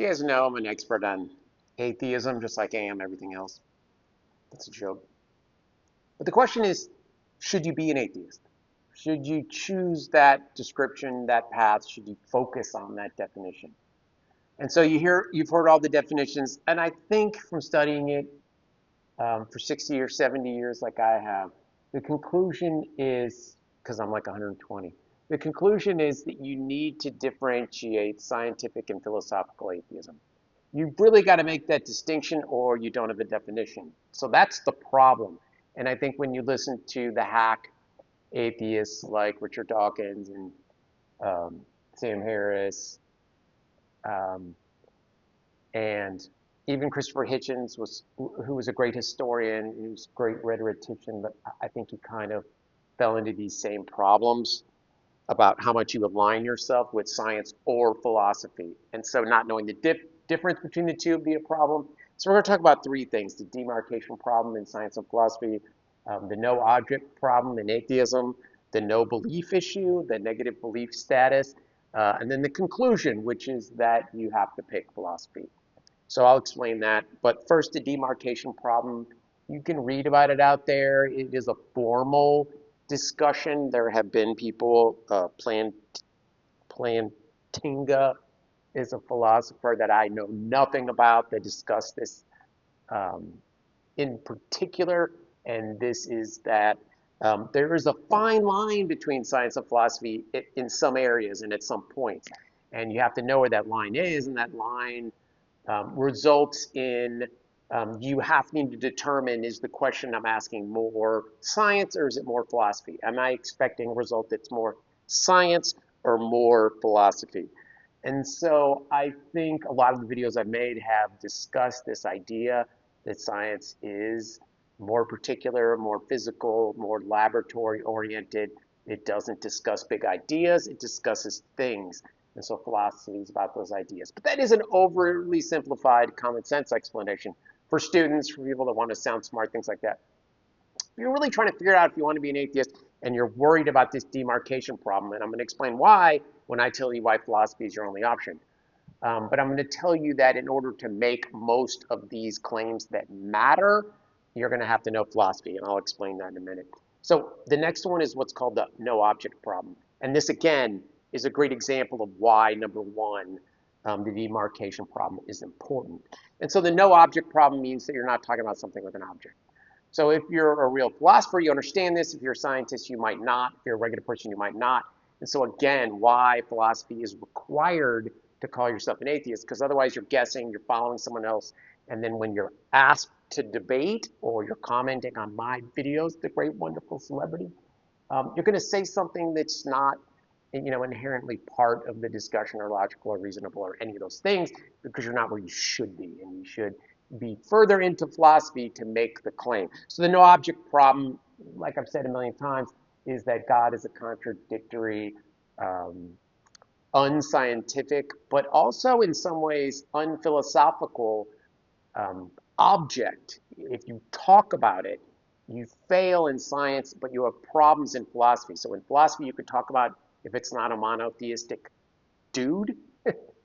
You guys know I'm an expert on atheism, just like I am everything else. That's a joke. But the question is, should you be an atheist? Should you choose that description, that path? Should you focus on that definition? And so you've heard all the definitions, and I think from studying it for 60 or 70 years, like I have, the conclusion is, because I'm like 120, the conclusion is that you need to differentiate scientific and philosophical atheism. You've really got to make that distinction or you don't have a definition. So that's the problem. And I think when you listen to the hack atheists like Richard Dawkins and Sam Harris, um, and even Christopher Hitchens, who was a great historian, he was a great rhetorician, but I think he kind of fell into these same problems about how much you align yourself with science or philosophy. And so not knowing the difference between the two would be a problem. So we're going to talk about three things: the demarcation problem in science and philosophy, the no object problem in atheism, the no belief issue, the negative belief status, and then the conclusion, which is that you have to pick philosophy. So I'll explain that. But first, the demarcation problem. You can read about it out there. It is a formal discussion. There have been people, Plantinga is a philosopher that I know nothing about that discuss this um, in particular. And this is that there is a fine line between science and philosophy in some areas and at some points. And you have to know where that line is, and that line results in you having to determine, is the question I'm asking more science or is it more philosophy? Am I expecting a result that's more science or more philosophy? And so I think a lot of the videos I've made have discussed this idea that science is more particular, more physical, more laboratory oriented. It doesn't discuss big ideas, it discusses things. And so philosophy is about those ideas. But that is an overly simplified common sense explanation for students, for people that want to sound smart, things like that. If you're really trying to figure out if you want to be an atheist and you're worried about this demarcation problem, and I'm going to explain why when I tell you why philosophy is your only option. But I'm going to tell you that in order to make most of these claims that matter, you're going to have to know philosophy, and I'll explain that in a minute. So the next one is what's called the no object problem. And this, again, is a great example of why, number one, the demarcation problem is important. And so the no object problem means that you're not talking about something with an object. So if you're a real philosopher, you understand this. If you're a scientist, you might not. If you're a regular person, you might not. And so again, why philosophy is required to call yourself an atheist, because otherwise you're guessing, you're following someone else, and then when you're asked to debate or you're commenting on my videos, the great, wonderful celebrity, you're going to say something that's not, inherently part of the discussion or logical or reasonable or any of those things, because you're not where you should be, and you should be further into philosophy to make the claim. So the no object problem, like I've said a million times, is that God is a contradictory, unscientific, but also in some ways unphilosophical object. If you talk about it, you fail in science, but you have problems in philosophy. So in philosophy, you could talk about if it's not a monotheistic dude,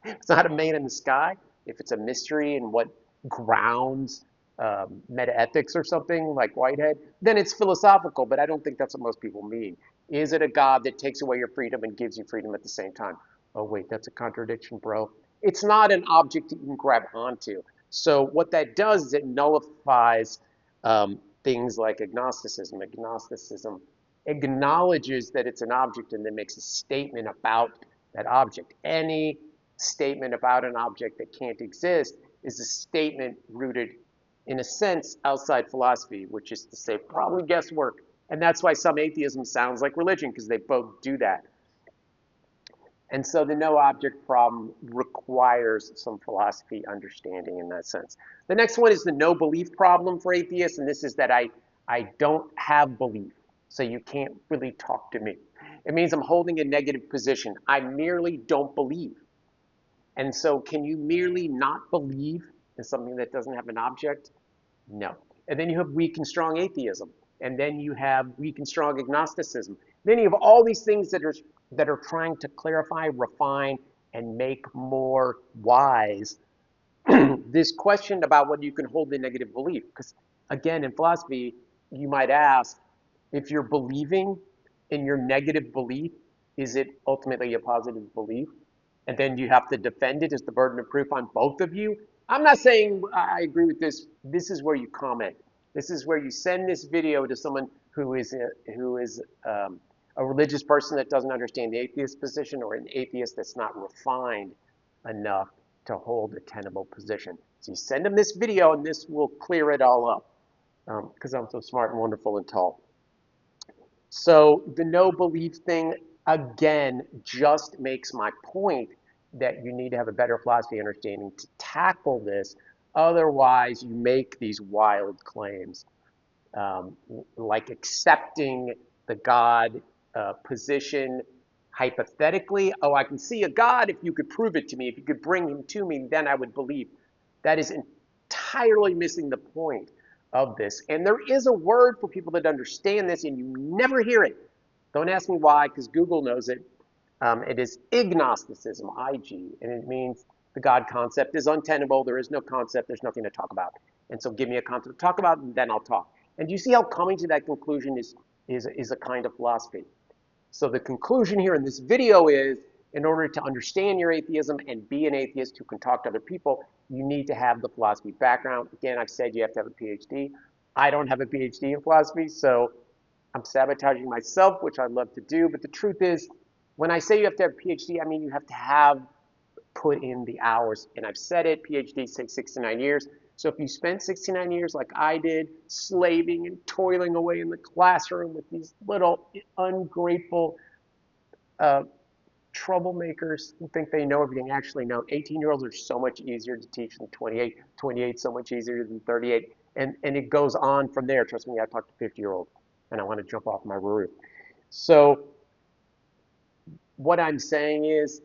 it's not a man in the sky, if it's a mystery and what grounds metaethics or something like Whitehead, then it's philosophical, but I don't think that's what most people mean. Is it a God that takes away your freedom and gives you freedom at the same time? Oh, wait, that's a contradiction, bro. It's not an object that you can grab onto. So what that does is it nullifies things like agnosticism. Agnosticism acknowledges that it's an object and then makes a statement about that object. Any statement about an object that can't exist is a statement rooted, in a sense, outside philosophy, which is to say, probably guesswork. And that's why some atheism sounds like religion, because they both do that. And so the no object problem requires some philosophy understanding in that sense. The next one is the no belief problem for atheists, and this is that I don't have belief, so you can't really talk to me. It means I'm holding a negative position. I merely don't believe. And so can you merely not believe in something that doesn't have an object? No. And then you have weak and strong atheism. And then you have weak and strong agnosticism. Then you have all these things that are trying to clarify, refine, and make more wise this question about whether you can hold a negative belief. Because again, in philosophy, you might ask, if you're believing in your negative belief, is it ultimately a positive belief? And then you have to defend it as the burden of proof on both of you. I'm not saying I agree with this. This is where you comment. This is where you send this video to someone who is a religious person that doesn't understand the atheist position, or an atheist that's not refined enough to hold a tenable position. So you send them this video, and this will clear it all up because I'm so smart and wonderful and tall. So the no belief thing, again, just makes my point that you need to have a better philosophy understanding to tackle this. Otherwise, you make these wild claims, um, like accepting the God position hypothetically. Oh, I can see a God if you could prove it to me. If you could bring him to me, then I would believe. That is entirely missing the point of this. And there is a word for people that understand this, and you never hear it. Don't ask me why, because Google knows it. It is agnosticism, IG, and it means the God concept is untenable. There is no concept. There's nothing to talk about. And so give me a concept to talk about, and then I'll talk. And do you see how coming to that conclusion is a kind of philosophy? So the conclusion here in this video is, in order to understand your atheism and be an atheist who can talk to other people, you need to have the philosophy background. Again, I've said you have to have a PhD. I don't have a PhD in philosophy, so I'm sabotaging myself, which I'd love to do. But the truth is, when I say you have to have a PhD, I mean you have to have put in the hours. And I've said it, PhDs take 69 years. So if you spent 69 years like I did, slaving and toiling away in the classroom with these little ungrateful uh, troublemakers who think they know everything, actually no, 18-year-olds are so much easier to teach than 28, 28 so much easier than 38. And it goes on from there. Trust me, I talked to 50-year-olds and I want to jump off my roof. So what I'm saying is,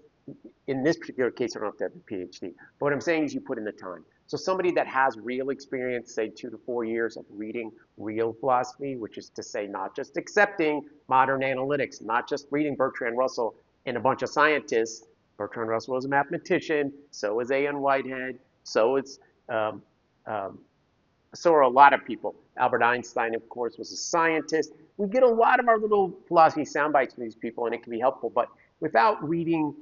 in this particular case, I don't have to have a PhD. But what I'm saying is you put in the time. So somebody that has real experience, say 2 to 4 years of reading real philosophy, which is to say not just accepting modern analytics, not just reading Bertrand Russell and a bunch of scientists. Bertrand Russell was a mathematician, so is A.N. Whitehead, so is um, um, so are a lot of people. Albert Einstein, of course, was a scientist. We get a lot of our little philosophy sound bites from these people, and it can be helpful. But without reading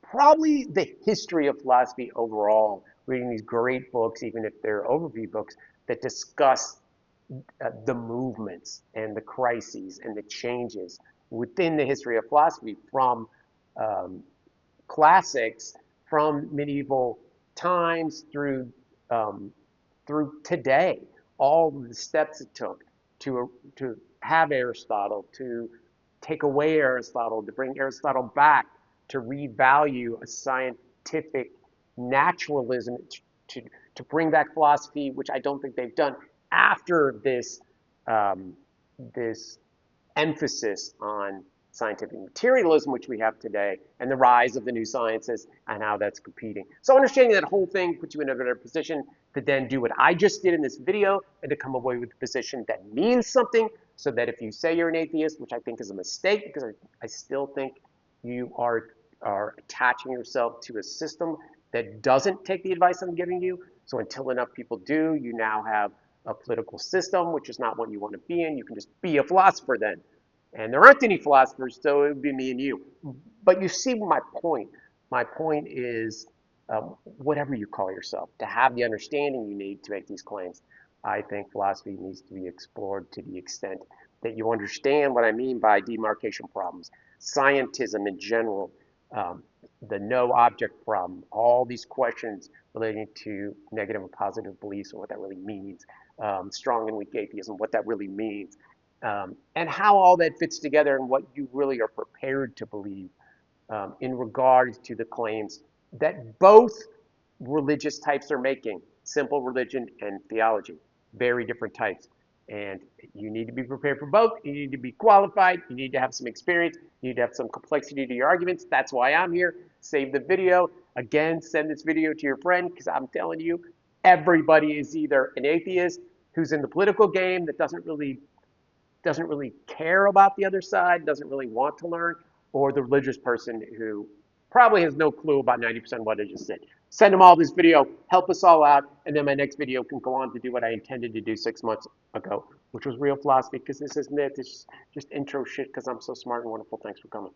probably the history of philosophy overall, reading these great books, even if they're overview books, that discuss the movements and the crises and the changes within the history of philosophy, from um, classics, from medieval times um, through today, all the steps it took to have Aristotle, to take away Aristotle, to bring Aristotle back, to revalue a scientific naturalism, to, to bring back philosophy, which I don't think they've done after um, this emphasis on scientific materialism, which we have today, and the rise of the new sciences and how that's competing. So understanding that whole thing puts you in a better position to then do what I just did in this video and to come away with a position that means something, so that if you say you're an atheist, which I think is a mistake, because I still think you are attaching yourself to a system that doesn't take the advice I'm giving you. So until enough people do, you now have a political system, which is not one you want to be in. You can just be a philosopher then. And there aren't any philosophers, so it would be me and you. But you see my point. My point is, whatever you call yourself, to have the understanding you need to make these claims, I think philosophy needs to be explored to the extent that you understand what I mean by demarcation problems, scientism in general, um, the no object problem, all these questions relating to negative and positive beliefs and what that really means, strong and weak atheism, what that really means, and how all that fits together and what you really are prepared to believe in regards to the claims that both religious types are making, simple religion and theology, very different types. And you need to be prepared for both. You need to be qualified. You need to have some experience. You need to have some complexity to your arguments. That's why I'm here. Save the video. Again, send this video to your friend, because I'm telling you, everybody is either an atheist who's in the political game that doesn't really care about the other side, doesn't really want to learn, or the religious person who probably has no clue about 90% of what I just said. Send them all this video, help us all out, and then my next video can go on to do what I intended to do 6 months ago, which was real philosophy, because this isn't it. It's just intro shit because I'm so smart and wonderful. Thanks for coming.